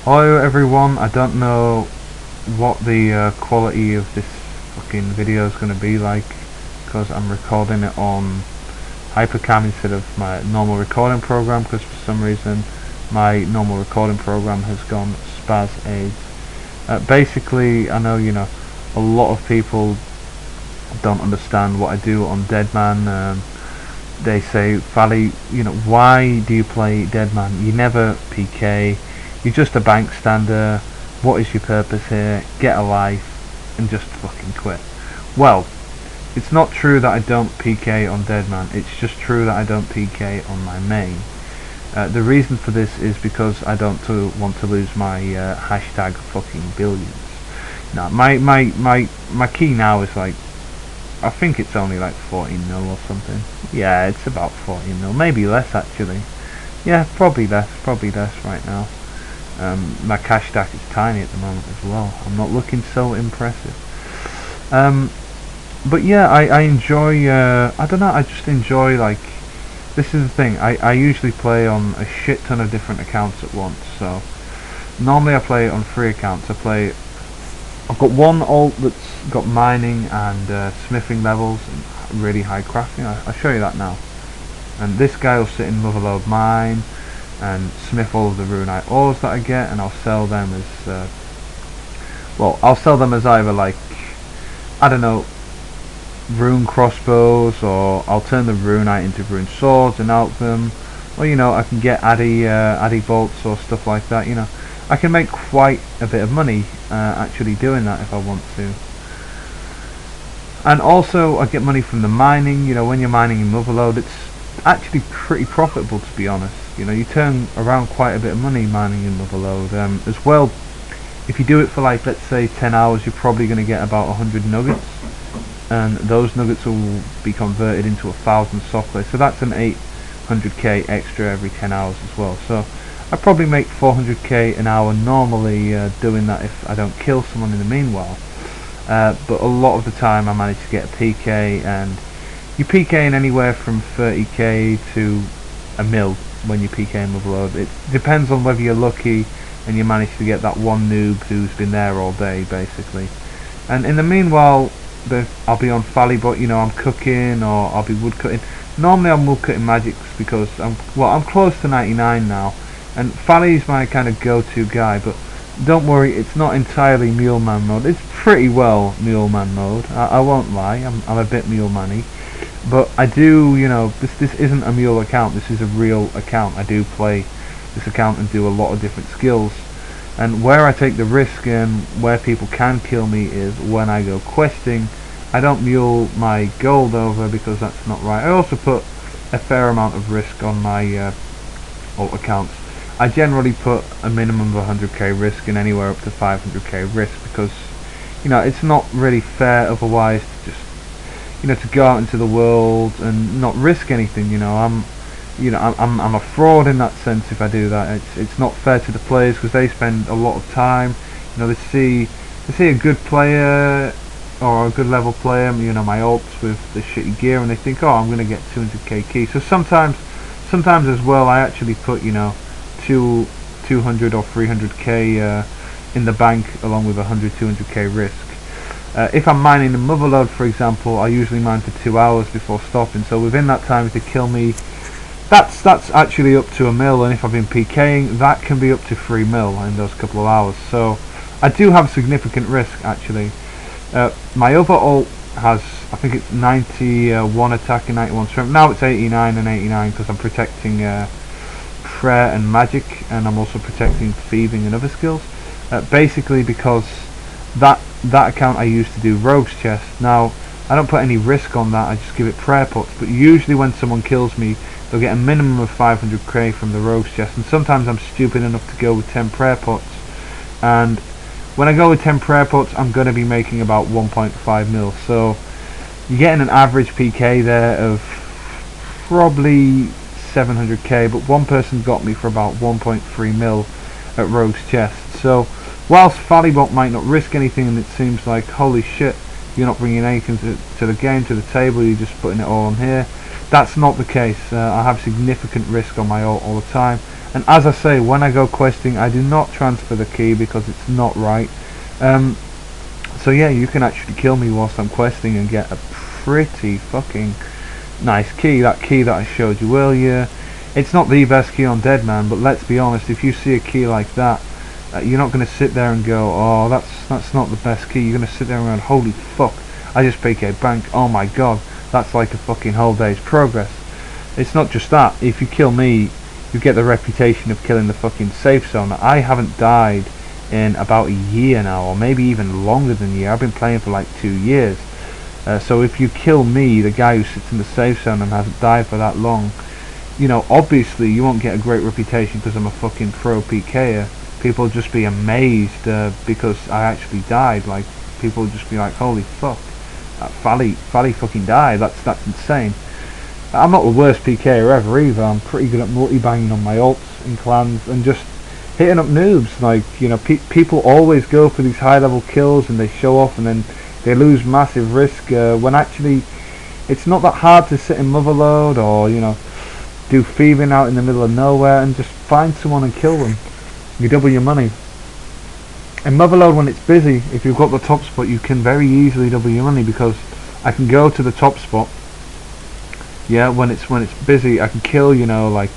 Hello everyone, I don't know what the quality of this fucking video is going to be like because I'm recording it on Hypercam instead of my normal recording program, because for some reason my normal recording program has gone spaz AIDS. Basically, I know a lot of people don't understand what I do on Deadman. They say, Fally, why do you play Deadman? You never PK. You're just a bank stander. What is your purpose here? Get a life and just fucking quit. Well, it's not true that I don't PK on Deadman. It's just true that I don't PK on my main. The reason for this is because I don't want to lose my hashtag fucking billions. Now, my key now is like, I think it's only like 14 mil or something. Yeah, it's about 14 mil, maybe less actually. Yeah, probably less right now. My cash stack is tiny at the moment as well. I'm not looking so impressive. But yeah, I enjoy, I don't know, I just enjoy, like, this is the thing, I usually play on a shit ton of different accounts at once. So normally I play on 3 accounts. I've got one alt that's got mining and smithing levels and really high crafting. I'll show you that now. And this guy will sit in Motherlode mine and smith all of the runite ores that I get, and I'll sell them as I'll sell them as either, like, I don't know, rune crossbows, or I'll turn the runite into rune swords and out them, or I can get addy bolts or stuff like that. I can make quite a bit of money actually doing that if I want to. And also I get money from the mining. When you're mining in Motherlode, it's actually pretty profitable, to be honest. You turn around quite a bit of money mining in Motherlode. As well, if you do it for, like, let's say 10 hours, you're probably going to get about 100 nuggets, and those nuggets will be converted into 1,000 software, so that's an 800k extra every 10 hours as well. So I probably make 400k an hour normally doing that if I don't kill someone in the meanwhile. But a lot of the time I manage to get a PK, and you PK in anywhere from 30k to a mil when you PK in Motherlode. It depends on whether you're lucky and you manage to get that one noob who's been there all day, basically. And in the meanwhile, I'll be on Fally, but I'm cooking, or I'll be wood cutting. Normally I'm wood cutting magics because I'm close to 99 now, and Fally's my kind of go-to guy. But don't worry, it's not entirely Muleman mode. It's pretty well Muleman mode. I won't lie. I'm a bit Muleman-y, but I do. This isn't a mule account. This is a real account. I do play this account and do a lot of different skills. And where I take the risk and where people can kill me is when I go questing. I don't mule my gold over because that's not right. I also put a fair amount of risk on my alt accounts. I generally put a minimum of 100k risk and anywhere up to 500k risk, because it's not really fair otherwise to just to go out into the world and not risk anything. I'm a fraud in that sense if I do that. It's not fair to the players, because they spend a lot of time. They see a good player or a good level player, my alts with the shitty gear, and they think, oh, I'm gonna get 200k key. So sometimes as well, I actually put 200 or 300k in the bank along with 200k risk. If I'm mining in Motherlode, for example, I usually mine for 2 hours before stopping. So within that time, if they kill me, that's actually up to a mil, and if I've been PKing, that can be up to 3 mil in those couple of hours. So I do have significant risk actually. My other alt has, I think it's 91 attack and 91 strength. Now it's 89 and 89 because I'm protecting prayer and magic, and I'm also protecting thieving and other skills. Basically because that account I used to do rogue's chest. Now I don't put any risk on that, I just give it prayer pots, but usually when someone kills me, they'll get a minimum of 500k from the rogue's chest, and sometimes I'm stupid enough to go with 10 prayer pots, and when I go with 10 prayer pots, I'm going to be making about 1.5 mil, so you're getting an average PK there of probably 700k, but one person got me for about 1.3 mil at rogue's chest. So whilst Fallybot might not risk anything, and it seems like, holy shit, you're not bringing anything to the game, to the table, you're just putting it all on here, that's not the case. I have significant risk on my alt all the time, And as I say, when I go questing, I do not transfer the key because it's not right. So yeah, you can actually kill me whilst I'm questing and get a pretty fucking nice key. That key that I showed you earlier. It's not the best key on Deadman, but let's be honest, if you see a key like that, you're not going to sit there and go, oh, that's not the best key. You're going to sit there and go, holy fuck, I just PK bank, oh my god, that's like a fucking whole day's progress. It's not just that. If you kill me, you get the reputation of killing the fucking safe zone. I haven't died in about a year now, or maybe even longer than a year. I've been playing for like 2 years. So if you kill me, the guy who sits in the safe zone and hasn't died for that long, you know, obviously you won't get a great reputation because I'm a fucking pro PKer. People will just be amazed because I actually died. Like, people will just be like, holy fuck, Fally fucking died. That's insane. I'm not the worst PKer ever either. I'm pretty good at multi-banging on my ults in clans and just hitting up noobs. Like, you know, people always go for these high level kills and they show off and then they lose massive risk when actually it's not that hard to sit in Motherload or, you know, do thieving out in the middle of nowhere and just find someone and kill them. You double your money. In Motherload, when it's busy, if you've got the top spot, you can very easily double your money because I can go to the top spot. Yeah, when it's busy, I can kill, you know, like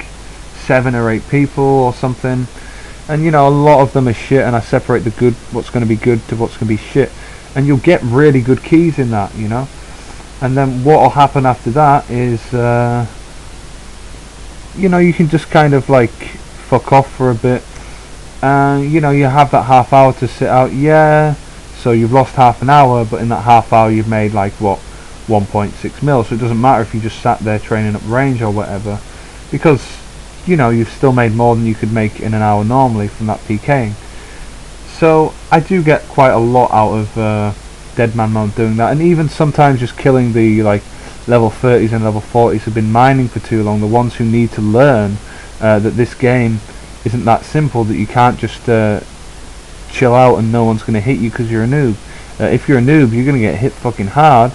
7 or 8 people or something, and you know, a lot of them are shit, and I separate the good, what's going to be good to what's going to be shit, and you'll get really good keys in that, you know. And then what will happen after that is, you know, you can just kind of like fuck off for a bit, and you know, you have that half hour to sit out. Yeah, so you've lost half an hour, but in that half hour you've made like what, 1.6 mil, so it doesn't matter if you just sat there training up range or whatever, because you know, you've still made more than you could make in an hour normally from that PKing. So I do get quite a lot out of Deadman mode doing that, and even sometimes just killing the like level 30s and level 40s who've been mining for too long, the ones who need to learn that this game isn't that simple, that you can't just chill out and no one's going to hit you because you're a noob. If you're a noob, you're going to get hit fucking hard,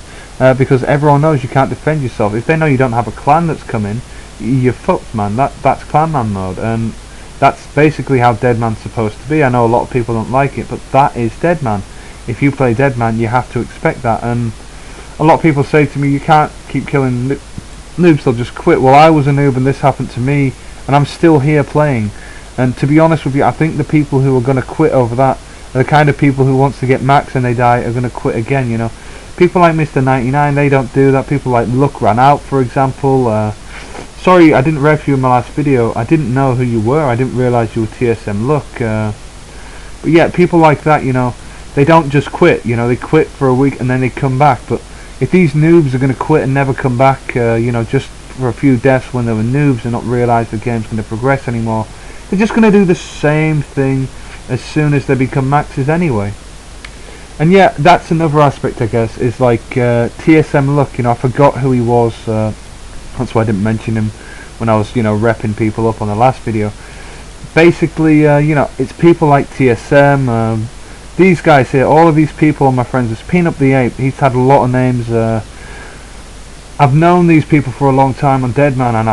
because everyone knows you can't defend yourself. If they know you don't have a clan that's coming, you're fucked, man. That's clanman mode, and that's basically how Deadman's supposed to be. I know a lot of people don't like it, but that is Deadman. If you play Deadman, you have to expect that. And a lot of people say to me, you can't keep killing noobs, they'll just quit. Well, I was a noob and this happened to me, and I'm still here playing. And to be honest with you, I think the people who are going to quit over that are the kind of people who once they get max and they die are going to quit again, you know. People like Mr. 99, they don't do that. People like Luck Ran Out, for example. Sorry, I didn't ref you in my last video. I didn't know who you were. I didn't realise you were TSM Luck. But yeah, people like that, you know, they don't just quit. You know, they quit for a week and then they come back. But if these noobs are going to quit and never come back, you know, just for a few deaths when they were noobs and not realise the game's going to progress anymore, they're just going to do the same thing as soon as they become maxes anyway. And yeah, that's another aspect, I guess, is like TSM Luck. You know, I forgot who he was. That's why I didn't mention him when I was, you know, repping people up on the last video. Basically, you know, it's people like TSM, these guys here, all of these people are my friends. There's Peanut the Ape, he's had a lot of names. I've known these people for a long time on Deadman, and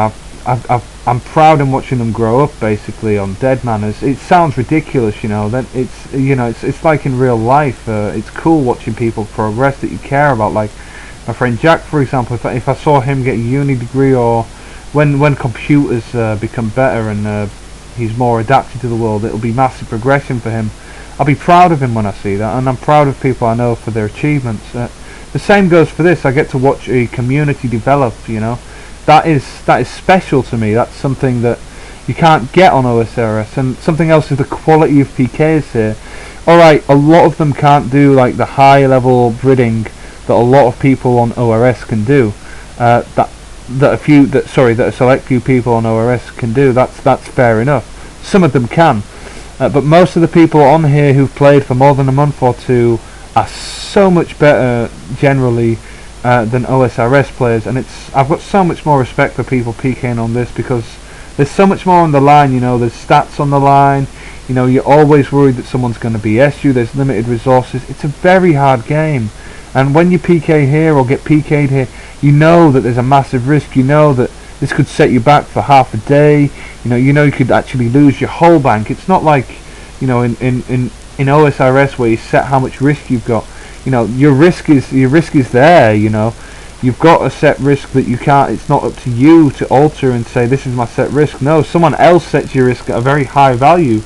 I'm proud in watching them grow up. Basically on Deadman, it sounds ridiculous, you know. That it's, you know, it's like in real life. It's cool watching people progress that you care about. Like my friend Jack, for example. If I saw him get a uni degree, or when computers become better and he's more adapted to the world, it'll be massive progression for him. I'll be proud of him when I see that, and I'm proud of people I know for their achievements. The same goes for this. I get to watch a community develop, you know. That is special to me. That's something that you can't get on OSRS. And something else is the quality of PKs here. Alright, a lot of them can't do like the high level breeding that a lot of people on ORS can do. That a select few people on ORS can do. That's fair enough. Some of them can. But most of the people on here who've played for more than a month or two are so much better generally than OSRS players, and I've got so much more respect for people PKing on this because there's so much more on the line, you know. There's stats on the line, you know. You're always worried that someone's going to BS you. There's limited resources. It's a very hard game, and when you PK here or get PK'd here, you know that there's a massive risk. You know that This could set you back for half a day. You could actually lose your whole bank. It's not like, in OSRS where you set how much risk you've got. Your risk is there. You've got a set risk that you can't. It's not up to you to alter and say this is my set risk. No, someone else sets your risk at a very high value,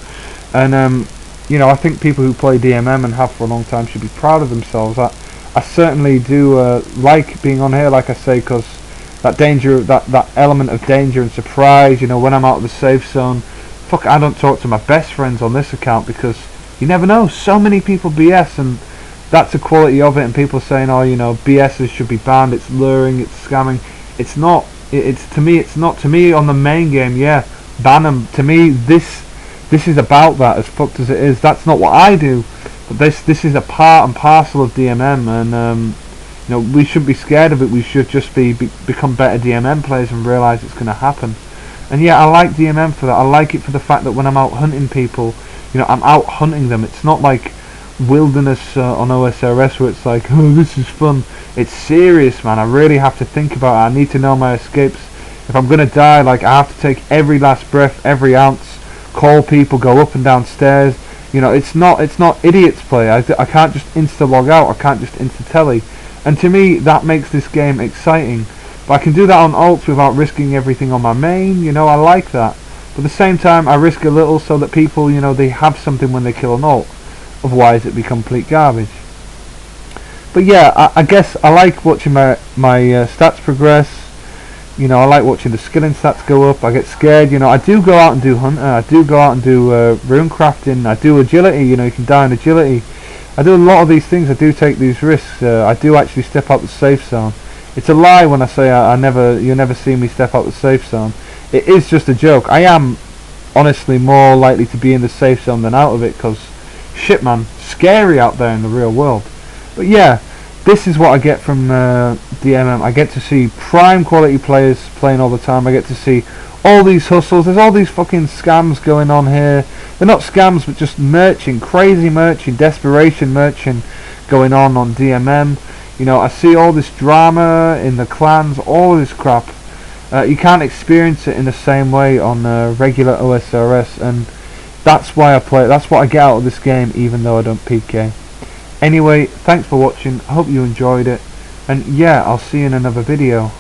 and I think people who play DMM and have for a long time should be proud of themselves. I certainly do like being on here, like I say, because that danger, that element of danger and surprise. When I'm out of the safe zone, fuck, I don't talk to my best friends on this account because you never know. So many people BS, and that's the quality of it. And people saying, oh, BSs should be banned. It's luring. It's scamming. It's not. It's to me. It's not to me on the main game. Yeah, ban them. To me, this is about that. As fucked as it is, that's not what I do. But this is a part and parcel of DMM, and we shouldn't be scared of it. We should just become better DMM players and realise it's going to happen. And yeah, I like DMM for that. I like it for the fact that when I'm out hunting people, I'm out hunting them. It's not like wilderness on OSRS where it's like, oh, this is fun. It's serious, man. I really have to think about it. I need to know my escapes. If I'm going to die, like, I have to take every last breath, every ounce, call people, go up and down stairs. It's not idiots play. I can't just insta log out. I can't just insta telly. And to me, that makes this game exciting. But I can do that on ults without risking everything on my main. I like that. But at the same time, I risk a little so that people, they have something when they kill an ult. Otherwise, it'd be complete garbage. But yeah, I guess I like watching my stats progress. I like watching the skilling stats go up. I get scared. I do go out and do hunter. I do go out and do rune crafting. I do agility. You can die in agility. I do a lot of these things. I do take these risks. I do actually step out the safe zone. It's a lie when I say you'll never see me step out the safe zone. It is just a joke. I am honestly more likely to be in the safe zone than out of it, because shit, man, scary out there in the real world. But yeah, this is what I get from DMM. I get to see prime quality players playing all the time. I get to see all these hustles. There's all these fucking scams going on here. They're not scams, but just merching, crazy merching, desperation merching going on DMM. I see all this drama in the clans, all this crap. You can't experience it in the same way on regular OSRS, and that's why I play. That's what I get out of this game, even though I don't PK. Anyway, thanks for watching. I hope you enjoyed it, and yeah, I'll see you in another video.